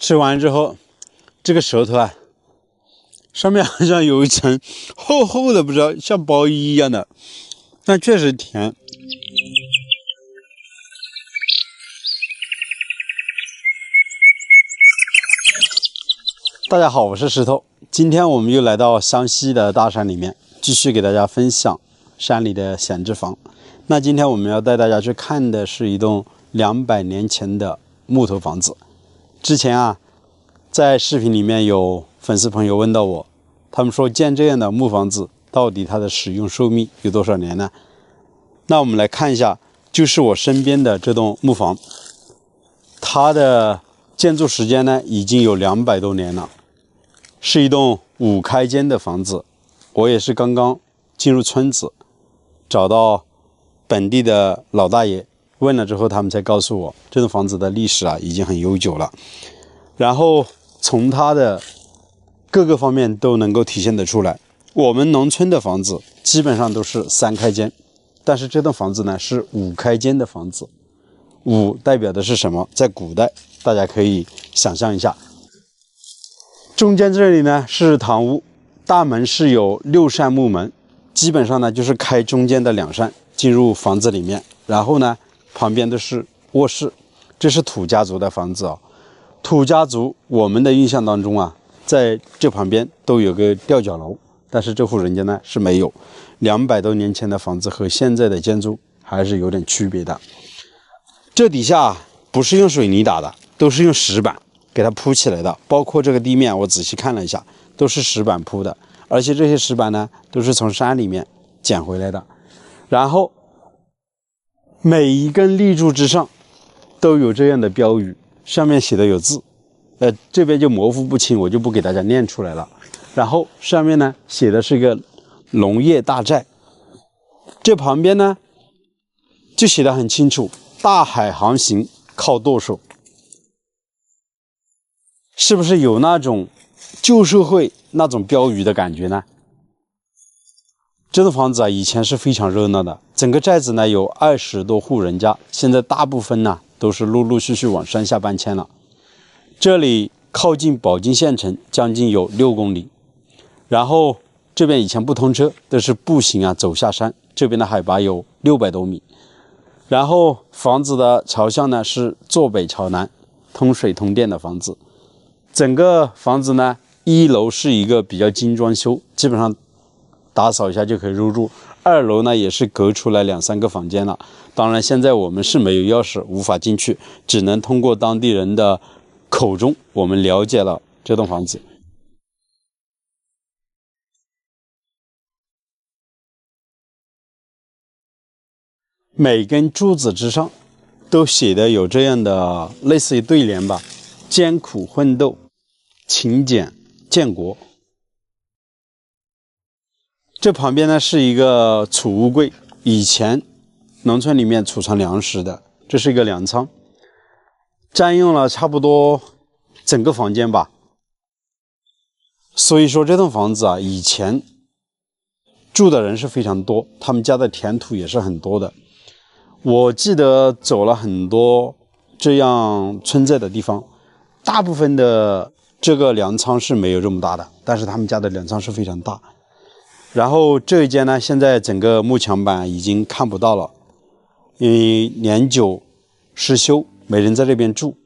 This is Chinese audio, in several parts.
吃完之后，这个舌头啊，上面好像有一层厚厚的，不知道像包衣一样的，但确实甜。大家好，我是石头。今天我们又来到湘西的大山里面，继续给大家分享山里的闲置房。那今天我们要带大家去看的是一栋200年前的木头房子。之前啊，在视频里面有粉丝朋友问到我，他们说建这样的木房子到底它的使用寿命有多少年呢？那我们来看一下，就是我身边的这栋木房，它的建筑时间呢已经有200多年了，是一栋5开间的房子。我也是刚刚进入村子，找到本地的老大爷问了之后，他们才告诉我这栋房子的历史啊已经很悠久了。然后从它的各个方面都能够体现得出来，我们农村的房子基本上都是3开间，但是这栋房子呢是5开间的房子。5代表的是什么？在古代大家可以想象一下，中间这里呢是堂屋，大门是有6扇木门，基本上呢就是开中间的2扇进入房子里面，然后呢旁边都是卧室。这是土家族的房子啊。土家族我们的印象当中啊，在这旁边都有个吊脚楼，但是这户人家呢是没有。200多年前的房子和现在的建筑还是有点区别的。这底下不是用水泥打的，都是用石板给它铺起来的，包括这个地面我仔细看了一下，都是石板铺的，而且这些石板呢都是从山里面捡回来的。然后每一根立柱之上都有这样的标语，上面写的有字，这边就模糊不清，我就不给大家念出来了。然后上面呢写的是一个农业大寨，这旁边呢就写得很清楚，大海航行靠舵手。是不是有那种旧社会那种标语的感觉呢？这栋房子啊以前是非常热闹的，整个寨子呢有20多户人家，现在大部分呢都是陆陆续续往山下搬迁了。这里靠近宝鸡县城将近有6公里，然后这边以前不通车，都是步行啊走下山，这边的海拔有600多米。然后房子的朝向呢是坐北朝南，通水通电的房子。整个房子呢1楼是一个比较精装修，基本上打扫一下就可以入住。2楼呢也是隔出来2、3个房间了，当然现在我们是没有钥匙无法进去，只能通过当地人的口中我们了解了这栋房子。每根柱子之上都写的有这样的类似于对联吧，艰苦奋斗，勤俭建国。这旁边呢是一个储物柜，以前农村里面储藏粮食的，这是一个粮仓，占用了差不多整个房间吧。所以说这栋房子啊，以前住的人是非常多，他们家的田土也是很多的。我记得走了很多这样村寨的地方，大部分的这个粮仓是没有这么大的，但是他们家的粮仓是非常大。然后这一间呢，现在整个木墙板已经看不到了，因为年久失修，没人在这边住。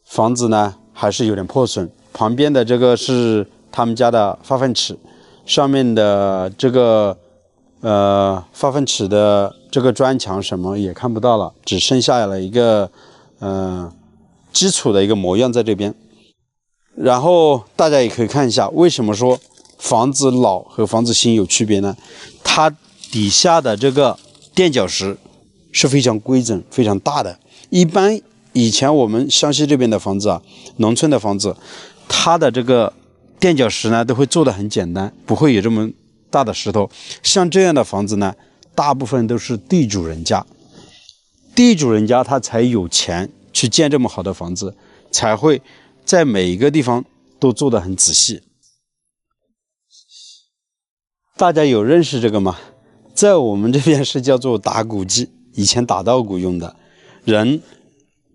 房子呢还是有点破损，旁边的这个是他们家的发粪池，上面的这个发粪池的这个砖墙什么也看不到了，只剩下了一个基础的一个模样在这边。然后大家也可以看一下，为什么说房子老和房子新有区别呢？它底下的这个垫脚石是非常规整非常大的。一般以前我们湘西这边的房子啊，农村的房子，它的这个垫脚石呢都会做得很简单，不会有这么大的石头。像这样的房子呢，大部分都是地主人家，地主人家他才有钱去建这么好的房子，才会在每一个地方都做得很仔细。大家有认识这个吗？在我们这边是叫做打谷机，以前打稻谷用的，人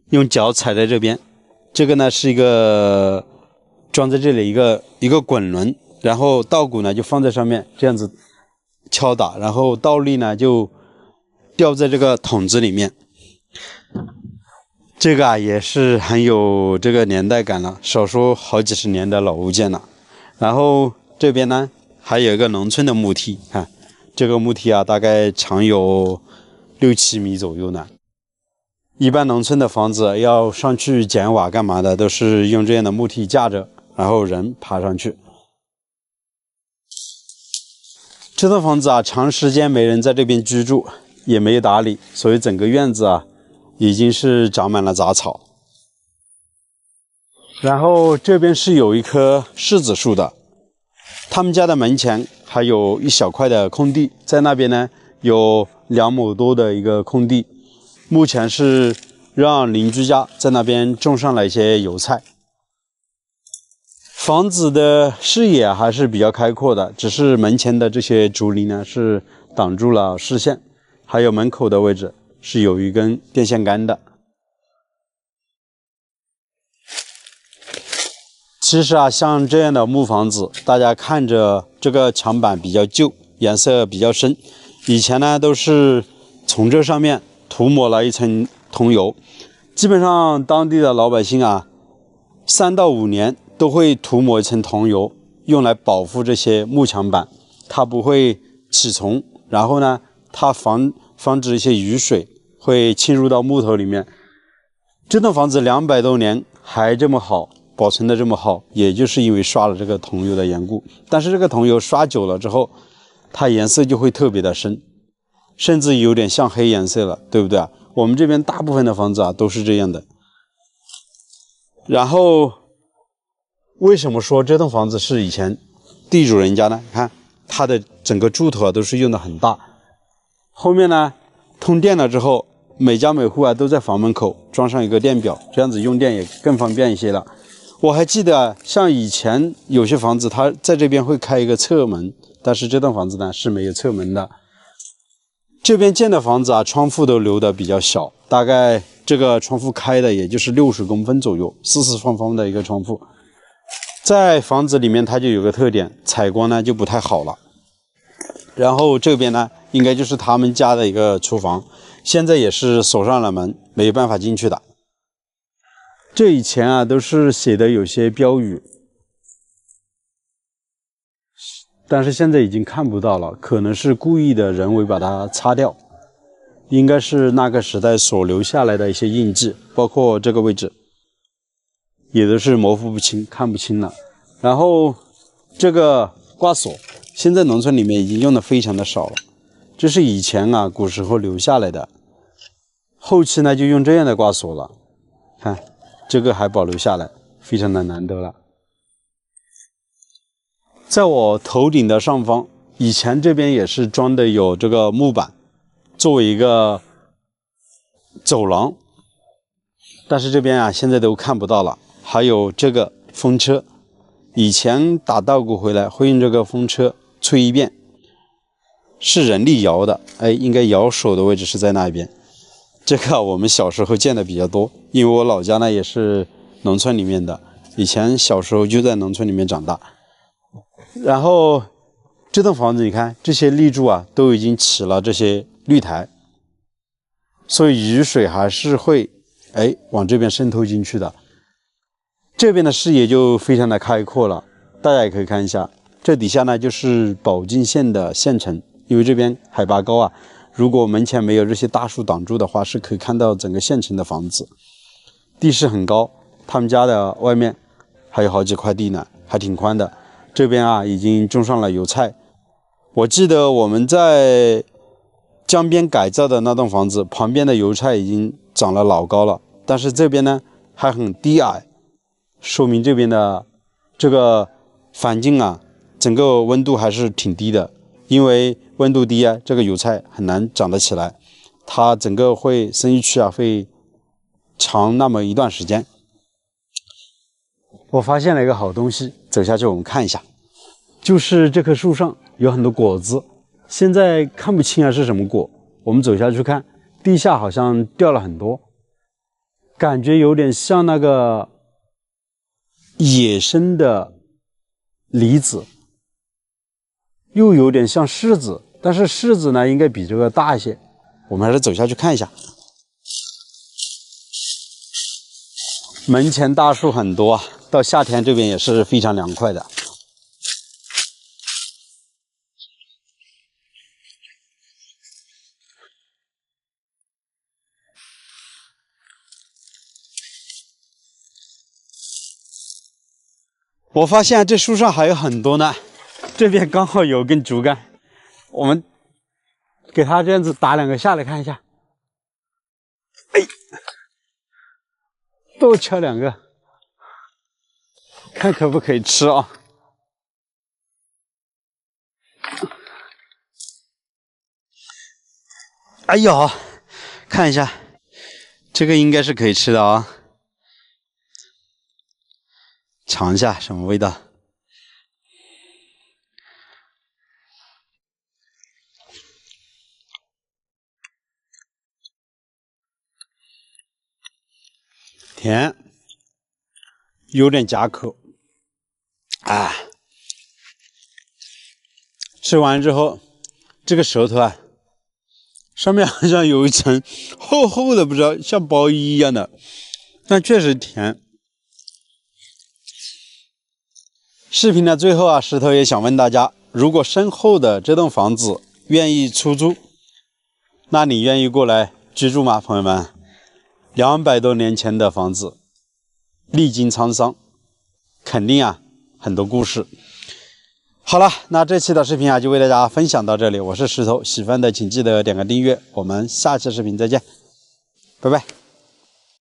用脚踩在这边，这个呢是一个装在这里一个滚轮，然后稻谷呢就放在上面，这样子敲打，然后稻粒呢就掉在这个桶子里面。这个也是很有这个年代感了，少说好几十年的老物件了。然后这边呢还有一个农村的木梯，看这个木梯大概长有6-7米左右呢。一般农村的房子要上去捡瓦干嘛的，都是用这样的木梯架着，然后人爬上去。这栋房子长时间没人在这边居住，也没有打理，所以整个院子已经是长满了杂草。然后这边是有一棵柿子树的，他们家的门前还有一小块的空地，在那边呢有2亩多的一个空地，目前是让邻居家在那边种上了一些油菜。房子的视野还是比较开阔的，只是门前的这些竹林呢是挡住了视线，还有门口的位置是有一根电线杆的。其实像这样的木房子，大家看着这个墙板比较旧，颜色比较深，以前呢都是从这上面涂抹了一层桐油，基本上当地的老百姓3到5年都会涂抹一层桐油，用来保护这些木墙板，它不会起虫，然后呢它防止一些雨水会侵入到木头里面。这栋房子200多年还这么好，保存的这么好，也就是因为刷了这个桐油的缘故。但是这个桐油刷久了之后，它颜色就会特别的深，甚至有点像黑颜色了，对不对我们这边大部分的房子都是这样的。然后为什么说这栋房子是以前地主人家呢？看它的整个柱头都是用的很大，后面呢通电了之后，每家每户都在房门口装上一个电表，这样子用电也更方便一些了。我还记得像以前有些房子它在这边会开一个侧门，但是这栋房子呢是没有侧门的。这边建的房子窗户都留的比较小，大概这个窗户开的也就是60公分左右，四四方方的一个窗户。在房子里面它就有个特点，采光呢就不太好了。然后这边呢应该就是他们家的一个厨房，现在也是锁上了门，没有办法进去的。这以前都是写的有些标语，但是现在已经看不到了，可能是故意的人为把它擦掉，应该是那个时代所留下来的一些印记，包括这个位置也都是模糊不清，看不清了。然后这个挂锁现在农村里面已经用的非常的少了，这是以前古时候留下来的，后期呢就用这样的挂锁了，看这个还保留下来，非常的难得了。在我头顶的上方，以前这边也是装的有这个木板作为一个走廊，但是这边现在都看不到了。还有这个风车，以前打稻谷回来会用这个风车吹一遍，是人力摇的，应该摇手的位置是在那边。这个我们小时候见的比较多，因为我老家呢也是农村里面的，以前小时候就在农村里面长大。然后这栋房子你看这些立柱都已经起了这些绿苔，所以雨水还是会往这边渗透进去的。这边的视野就非常的开阔了，大家也可以看一下，这底下呢就是保靖县的县城，因为这边海拔高如果门前没有这些大树挡住的话，是可以看到整个县城的房子，地势很高，他们家的外面还有好几块地呢，还挺宽的。这边已经种上了油菜，我记得我们在江边改造的那栋房子旁边的油菜已经长了老高了，但是这边呢还很低矮，说明这边的这个环境整个温度还是挺低的。因为温度低这个油菜很难长得起来，它整个生育期会长那么一段时间。我发现了一个好东西，走下去我们看一下，就是这棵树上有很多果子，现在看不清是什么果，我们走下去看，地下好像掉了很多，感觉有点像那个野生的梨子，又有点像柿子，但是柿子呢应该比这个大一些。我们还是走下去看一下。门前大树很多，到夏天这边也是非常凉快的。我发现这树上还有很多呢，这边刚好有根竹竿，我们给它这样子打2个下来看一下。哎，多敲2个，看可不可以吃啊？哎呦，看一下，这个应该是可以吃的啊。尝一下什么味道？甜，有点夹口。啊，吃完之后，这个舌头啊，上面好像有一层厚厚的，不知道像包衣一样的，但确实甜。视频的最后啊，石头也想问大家，如果身后的这栋房子愿意出租，那你愿意过来居住吗？朋友们，200多年前的房子，历经沧桑，肯定啊很多故事。好了，那这期的视频啊就为大家分享到这里，我是石头，喜欢的请记得点个订阅，我们下期视频再见，拜拜。